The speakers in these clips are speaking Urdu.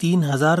3,000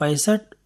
65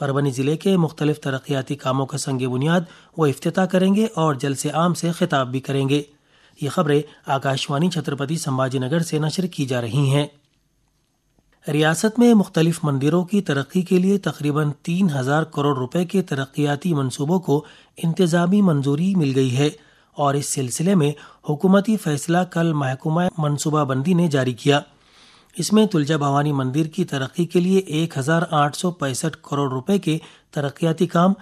پربھنی ضلع کے مختلف ترقیاتی کاموں کا سنگ بنیاد وہ افتتاح کریں گے اور جلسے عام سے خطاب بھی کریں گے۔ یہ خبریں آکاشوانی چھترپتی سمبھاجی نگر سے نشر کی جا رہی ہیں۔ ریاست میں مختلف مندروں کی ترقی کے لیے تقریباً 3000 کروڑ روپے کے ترقیاتی منصوبوں کو انتظامی منظوری مل گئی ہے اور اس سلسلے میں حکومتی فیصلہ کل محکمہ منصوبہ بندی نے جاری کیا۔ اس میں تلجا بھوانی مندر کی ترقی کے لیے 1865 کروڑ روپے کے ترقیاتی کام،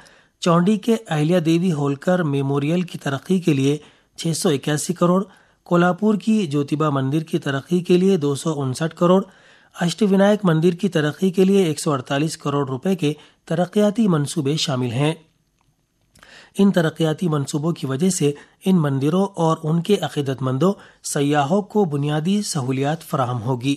چونڈی کے اہلیہ دیوی ہولکر میموریل کی ترقی کے لیے 681 کروڑ، کولہاپور کی جوتیبا مندر کی ترقی کے لیے 259 کروڑ، اشٹ ونائک مندر کی ترقی کے لیے 148 کروڑ روپے کے ترقیاتی منصوبے شامل ہیں۔ ان ترقیاتی منصوبوں کی وجہ سے ان مندروں اور ان کے عقیدت مندوں سیاحوں کو بنیادی سہولیات فراہم ہوگی۔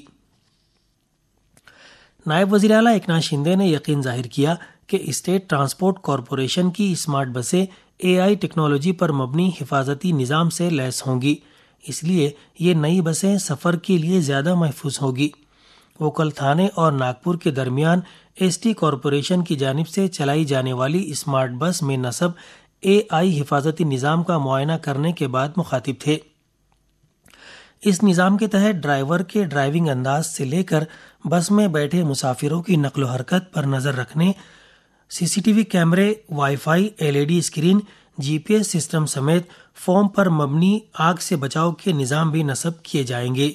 نائب وزیر اعلیٰ ایکناتھ شندے نے یقین ظاہر کیا کہ اسٹیٹ ٹرانسپورٹ کارپوریشن کی اسمارٹ بسیں AI ٹیکنالوجی پر مبنی حفاظتی نظام سے لیس ہوں گی، اس لیے یہ نئی بسیں سفر کے لیے زیادہ محفوظ ہوگی۔ وہ کل تھانے اور ناگپور کے درمیان ST کارپوریشن کی جانب سے چلائی جانے والی اسمارٹ بس میں نصب AI حفاظتی نظام کا معائنہ کرنے کے بعد مخاطب تھے۔ اس نظام کے تحت ڈرائیور کے ڈرائیونگ انداز سے لے کر بس میں بیٹھے مسافروں کی نقل و حرکت پر نظر رکھنے CCTV کیمرے، wi fi, LED screen, GPS system سمیت فوم پر مبنی آگ سے بچاؤ کے نظام بھی نصب کیے جائیں گے۔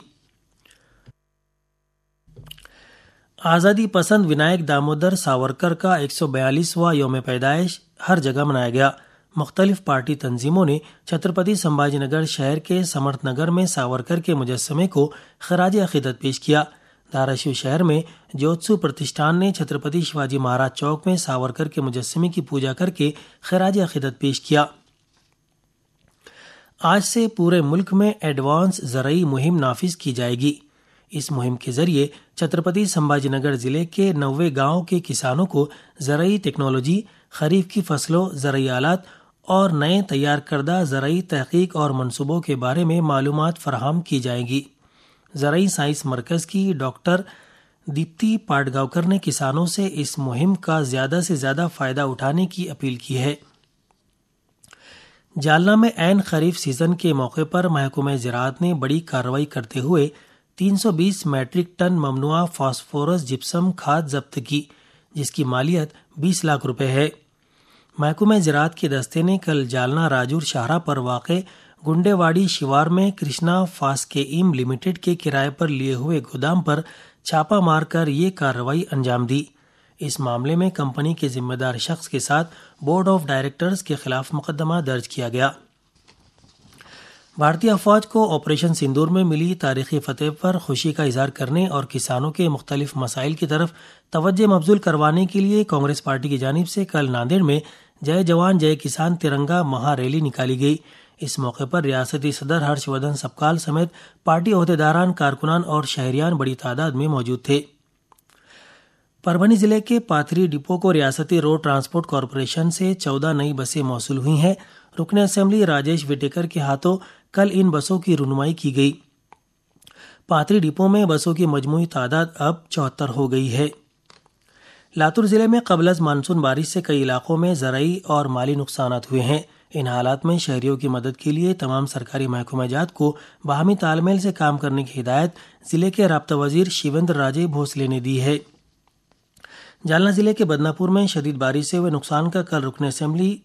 آزادی پسند ونائک دامودر ساورکر کا 142واں یوم پیدائش ہر جگہ منایا گیا۔ مختلف پارٹی تنظیموں نے چھترپتی سمبھاجی نگر شہر کے سمرتھ نگر میں ساورکر کے مجسمے کو خراج عقیدت پیش کیا۔ دھاراشیو شہر میں جوتسو پرتشٹھان نے چھترپتی شیواجی مہاراج چوک میں ساورکر کے مجسمے کی پوجا کر کے خراج عقیدت پیش کیا۔ آج سے پورے ملک میں ایڈوانس زرعی مہم نافذ کی جائے گی۔ اس مہم کے ذریعے چھترپتی سمبھاجی نگر ضلع کے 90 گاؤں کے کسانوں کو زرعی ٹیکنالوجی، خریف کی فصلوں، زرعی آلات اور نئے تیار کردہ زرعی تحقیق اور منصوبوں کے بارے میں معلومات فراہم کی جائیں گی۔ زرعی سائنس مرکز کی ڈاکٹر دیپتی پاٹگاوکر نے کسانوں سے اس مہم کا زیادہ سے زیادہ فائدہ اٹھانے کی اپیل کی ہے۔ جالنہ میں عین خریف سیزن کے موقع پر محکمہ زراعت نے بڑی کارروائی کرتے ہوئے 320 میٹرک ٹن ممنوعہ فاسفورس جپسم کھاد ضبط کی، جس کی مالیت 20 لاکھ روپے ہے۔ محکمہ زراعت کے دستے نے کل جالنہ راجور شاہراہ پر واقع گنڈے واڑی شیوار میں کرشنا فاسکیم لمیٹڈ کے کرائے پر لیے ہوئے گودام پر چھاپہ مار کر یہ کارروائی انجام دی۔ اس معاملے میں کمپنی کے ذمہ دار شخص کے ساتھ بورڈ آف ڈائریکٹرز کے خلاف مقدمہ درج کیا گیا۔ بھارتی افواج کو آپریشن سندور میں ملی تاریخی فتح پر خوشی کا اظہار کرنے اور کسانوں کے مختلف مسائل کی طرف توجہ مبذول کروانے کے لیے کانگریس پارٹی کی جانب سے کل ناندیڑ میں جے جوان جے کسان ترنگا مہا ریلی نکالی گئی۔ اس موقع پر ریاستی صدر ہرش وردھن سبکال سمیت پارٹی عہدیداران، کارکنان اور شہریان بڑی تعداد میں موجود تھے۔ پربھنی ضلع کے پاتھری ڈپو کو ریاستی روڈ ٹرانسپورٹ کارپوریشن سے 14 نئی بسیں موصول ہوئی ہیں۔ رکن اسمبلی راجیش وٹیکر کے ہاتھوں کل ان بسوں کی رونمائی کی گئی۔ پاتھری ڈپو میں بسوں کی مجموعی تعداد اب 74 ہو گئی ہے۔ لاتور ضلع میں قبل از مانسون بارش سے کئی علاقوں میں زرعی اور مالی نقصانات ہوئے ہیں۔ ان حالات میں شہریوں کی مدد کے لیے تمام سرکاری محکمہ جات کو باہمی تال میل سے کام کرنے کی ہدایت ضلع کے رابطہ وزیر شیویندر راجے بھوسلے نے دی ہے۔ جالنہ ضلع کے بدناپور میں شدید بارش سے ہوئے نقصان کا کل رکن اسمبلی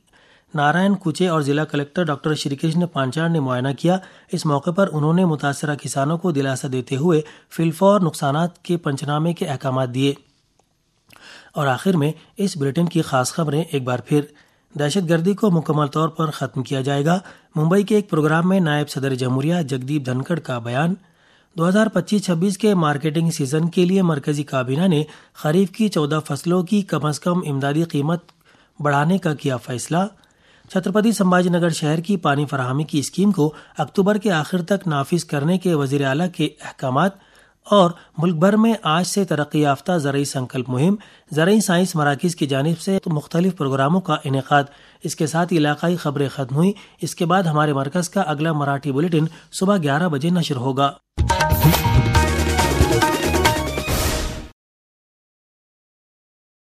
نارائن کوچے اور ضلع کلکٹر ڈاکٹر شری کرشن پانچال نے معائنہ کیا۔ اس موقع پر انہوں نے متاثرہ کسانوں کو دلاسا دیتے ہوئے فی الفور نقصانات کے پنچنامے کے احکامات دیے۔ اور آخر میں اس بلیٹن کی خاص خبریں ایک بار پھر۔ دہشت گردی کو مکمل طور پر ختم کیا جائے گا، ممبئی کے ایک پروگرام میں نائب صدر جمہوریہ جگدیپ دھنکڑ کا بیان۔ 2025-26 کے مارکیٹنگ سیزن کے لیے مرکزی کابینہ نے خریف کی 14 فصلوں کی کم از کم امدادی قیمت بڑھانے کا کیا فیصلہ۔ چھترپتی سمبھاجی نگر شہر کی پانی فراہمی کی اسکیم کو اکتوبر کے آخر تک نافذ کرنے کے وزیر اعلیٰ کے احکامات۔ اور ملک بھر میں آج سے ترقی یافتہ زرعی سنکلپ مہم، زرعی سائنس مراکز کی جانب سے مختلف پروگراموں کا انعقاد۔ اس کے ساتھ علاقائی خبریں ختم ہوئی۔ اس کے بعد ہمارے مرکز کا اگلا مراٹھی بلیٹن صبح 11 بجے نشر ہوگا۔